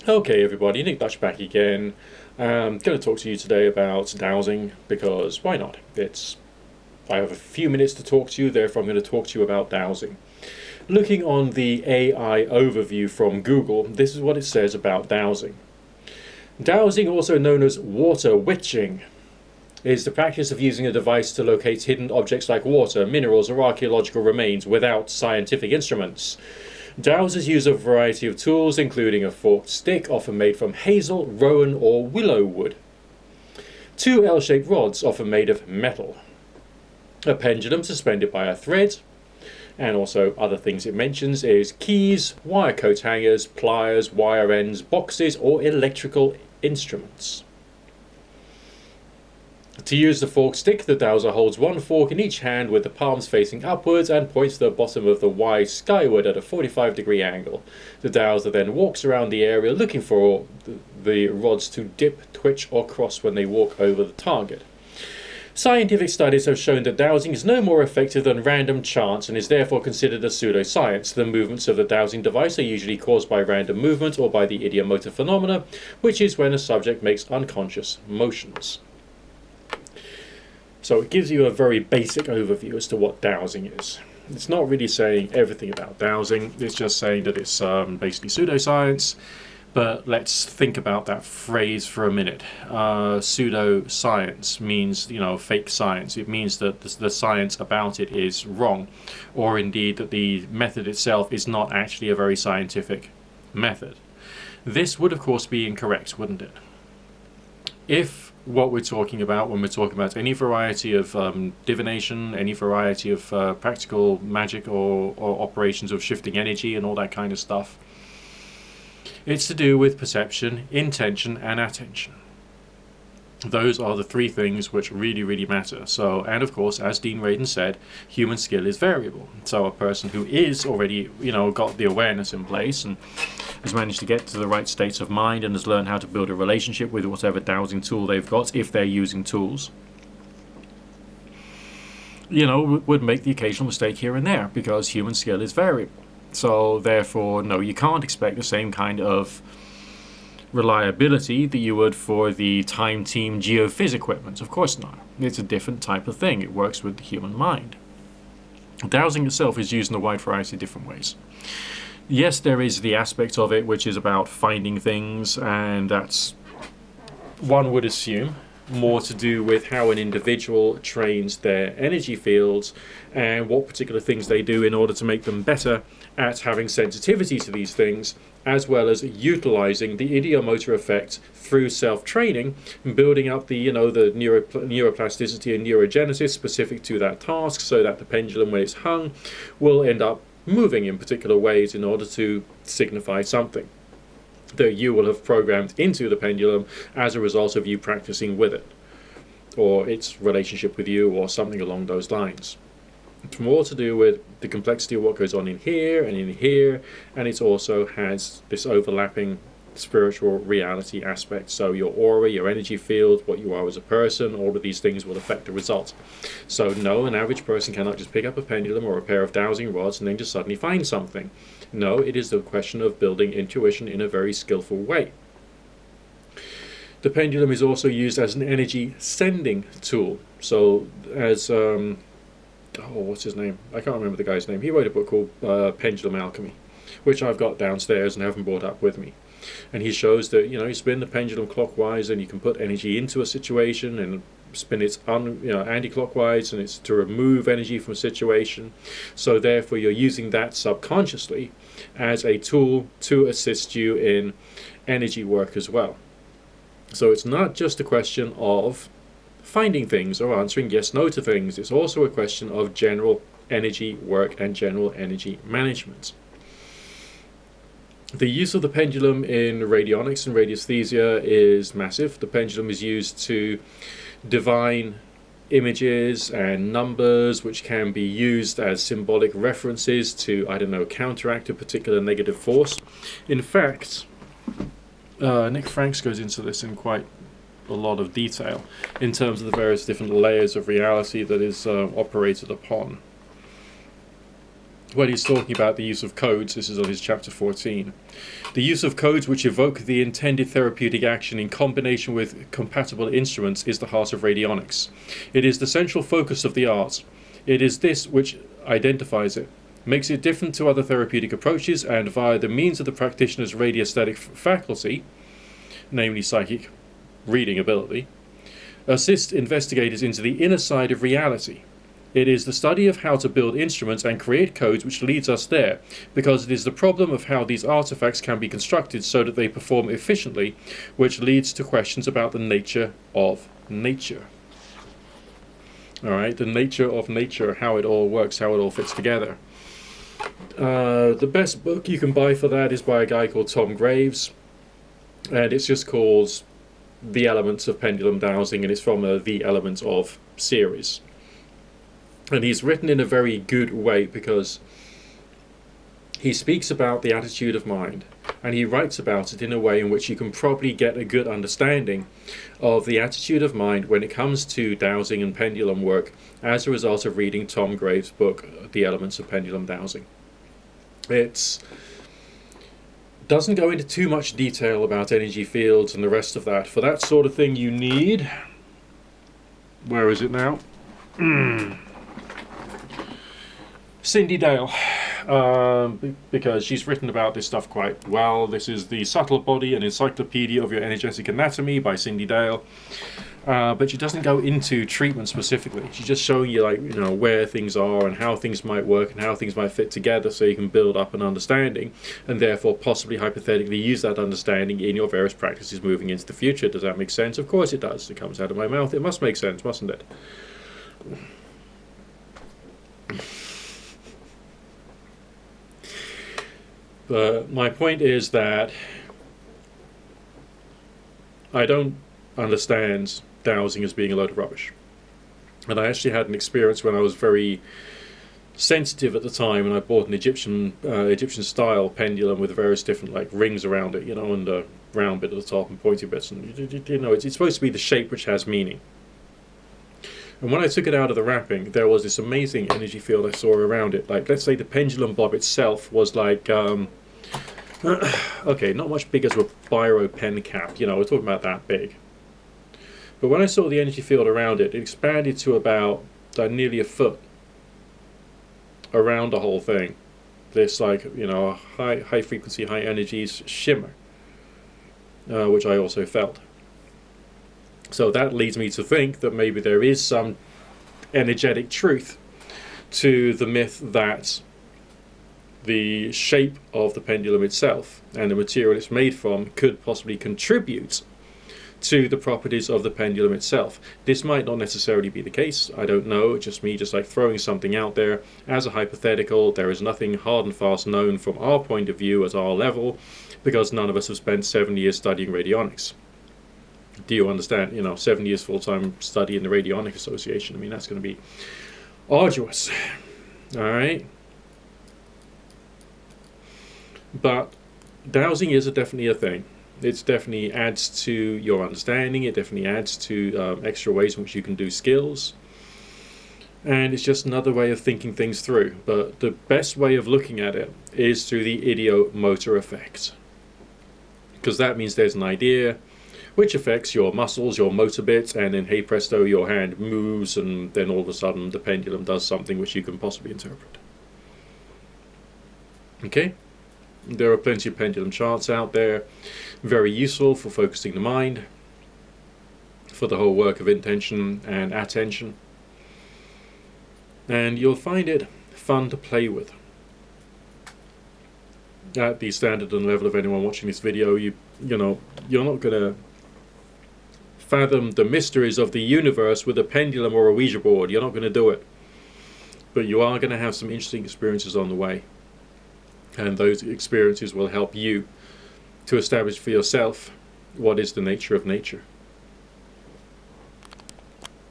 Okay, everybody, Nick Dutch back again. I'm going to talk to you today about dowsing because why not? I have a few minutes to talk to you, therefore I'm going to talk to you about dowsing. Looking on the AI overview from Google, this is what it says about dowsing. Dowsing, also known as water witching, is the practice of using a device to locate hidden objects like water, minerals, or archaeological remains without scientific instruments. Dowsers use a variety of tools, including a forked stick, often made from hazel, rowan, or willow wood. Two L-shaped rods, often made of metal. A pendulum suspended by a thread. And also other things it mentions is keys, wire coat hangers, pliers, wire ends, boxes, or electrical instruments. To use the forked stick, the dowser holds one fork in each hand with the palms facing upwards and points the bottom of the Y skyward at a 45-degree angle. The dowser then walks around the area looking for the rods to dip, twitch, or cross when they walk over the target. Scientific studies have shown that dowsing is no more effective than random chance and is therefore considered a pseudoscience. The movements of the dowsing device are usually caused by random movement or by the ideomotor phenomena, which is when a subject makes unconscious motions. So it gives you a very basic overview as to what dowsing is. It's not really saying everything about dowsing, it's just saying that it's basically pseudoscience. But let's think about that phrase for a minute. Pseudoscience means, fake science. It means that the science about it is wrong, or indeed that the method itself is not actually a very scientific method. This would, of course, be incorrect, wouldn't it? If what we're talking about when we're talking about any variety of divination, any variety of practical magic or operations of shifting energy and all that kind of stuff, it's to do with perception, intention, and attention. Those are the three things which really, really matter. So, and of course, as Dean Radin said, human skill is variable. So a person who is already, got the awareness in place and has managed to get to the right states of mind and has learned how to build a relationship with whatever dowsing tool they've got, if they're using tools, would make the occasional mistake here and there because human skill is variable. So therefore, no, you can't expect the same kind of reliability that you would for the Time Team geophys equipment. Of course not. It's a different type of thing. It works with the human mind. Dowsing itself is used in a wide variety of different ways. Yes, there is the aspect of it which is about finding things, and that's, one would assume, more to do with how an individual trains their energy fields and what particular things they do in order to make them better at having sensitivity to these things, as well as utilizing the ideomotor effect through self-training and building up the the neuroplasticity and neurogenesis specific to that task, so that the pendulum, when it's hung, will end up moving in particular ways in order to signify something that you will have programmed into the pendulum as a result of you practicing with it, or its relationship with you, or something along those lines. It's more to do with the complexity of what goes on in here and in here, and it also has this overlapping spiritual reality aspect. So your aura, your energy field, what you are as a person, all of these things will affect the result. So no, an average person cannot just pick up a pendulum or a pair of dowsing rods and then just suddenly find something. No, it is the question of building intuition in a very skillful way. The pendulum is also used as an energy sending tool. So as what's his name? I can't remember the guy's name. He wrote a book called Pendulum Alchemy, which I've got downstairs and haven't brought up with me. And he shows that you spin the pendulum clockwise and you can put energy into a situation, and spin it anti-clockwise, and it's to remove energy from a situation. So therefore you're using that subconsciously as a tool to assist you in energy work as well. So it's not just a question of finding things or answering yes no to things. It's also a question of general energy work and general energy management. The use of the pendulum in radionics and radiesthesia is massive. The pendulum is used to divine images and numbers, which can be used as symbolic references to, counteract a particular negative force. In fact, Nick Franks goes into this in quite a lot of detail in terms of the various different layers of reality that is operated upon. when he's talking about the use of codes. This is on his chapter 14. The use of codes which evoke the intended therapeutic action in combination with compatible instruments is the heart of radionics. It is the central focus of the art. It is this which identifies it, makes it different to other therapeutic approaches, and via the means of the practitioner's radiesthetic faculty, namely psychic reading ability, assists investigators into the inner side of reality. It is the study of how to build instruments and create codes which leads us there, because it is the problem of how these artifacts can be constructed so that they perform efficiently, which leads to questions about the nature of nature. Alright, the nature of nature, how it all works, how it all fits together. The best book you can buy for that is by a guy called Tom Graves, and it's just called The Elements of Pendulum Dowsing, and it's from The Elements of series. And he's written in a very good way, because he speaks about the attitude of mind, and he writes about it in a way in which you can probably get a good understanding of the attitude of mind when it comes to dowsing and pendulum work as a result of reading Tom Graves' book, The Elements of Pendulum Dowsing. It doesn't go into too much detail about energy fields and the rest of that. For that sort of thing you need... Where is it now? Cindy Dale, because she's written about this stuff quite well. This is The Subtle Body, an Encyclopedia of Your Energetic Anatomy by Cindy Dale. But she doesn't go into treatment specifically. She's just showing you, like, you know, where things are and how things might work and how things might fit together, so you can build up an understanding and therefore possibly hypothetically use that understanding in your various practices moving into the future. Does that make sense? Of course it does. It comes out of my mouth. It must make sense, mustn't it? But my point is that I don't understand dowsing as being a load of rubbish. And I actually had an experience when I was very sensitive at the time, and I bought an Egyptian style pendulum with various different, like, rings around it, you know, and a round bit at the top and pointy bits. And you know, it's supposed to be the shape which has meaning. And when I took it out of the wrapping, there was this amazing energy field I saw around it. Like, let's say the pendulum bob itself was like, okay, not much big as a biro pen cap, you know, we're talking about that big. But when I saw the energy field around it, it expanded to about nearly a foot around the whole thing. This, like, you know, high frequency, high energies shimmer, which I also felt. So that leads me to think that maybe there is some energetic truth to the myth that the shape of the pendulum itself and the material it's made from could possibly contribute to the properties of the pendulum itself. This might not necessarily be the case. I don't know. It's just me just like throwing something out there as a hypothetical. There is nothing hard and fast known from our point of view at our level, because none of us have spent 7 years studying radionics. Do you understand? You know, 7 years full-time study in the Radionic Association. I mean, that's going to be arduous. All right? But dowsing is definitely a thing. It definitely adds to your understanding. It definitely adds to extra ways in which you can do skills. And it's just another way of thinking things through. But the best way of looking at it is through the idiomotor effect. Because that means there's an idea which affects your muscles, your motor bits, and then, hey presto, your hand moves, and then all of a sudden the pendulum does something which you can possibly interpret. Okay? There are plenty of pendulum charts out there, very useful for focusing the mind, for the whole work of intention and attention. And you'll find it fun to play with. At the standard and level of anyone watching this video, you know, you're not going to fathom the mysteries of the universe with a pendulum or a Ouija board. You're not going to do it. But you are going to have some interesting experiences on the way. And those experiences will help you to establish for yourself what is the nature of nature.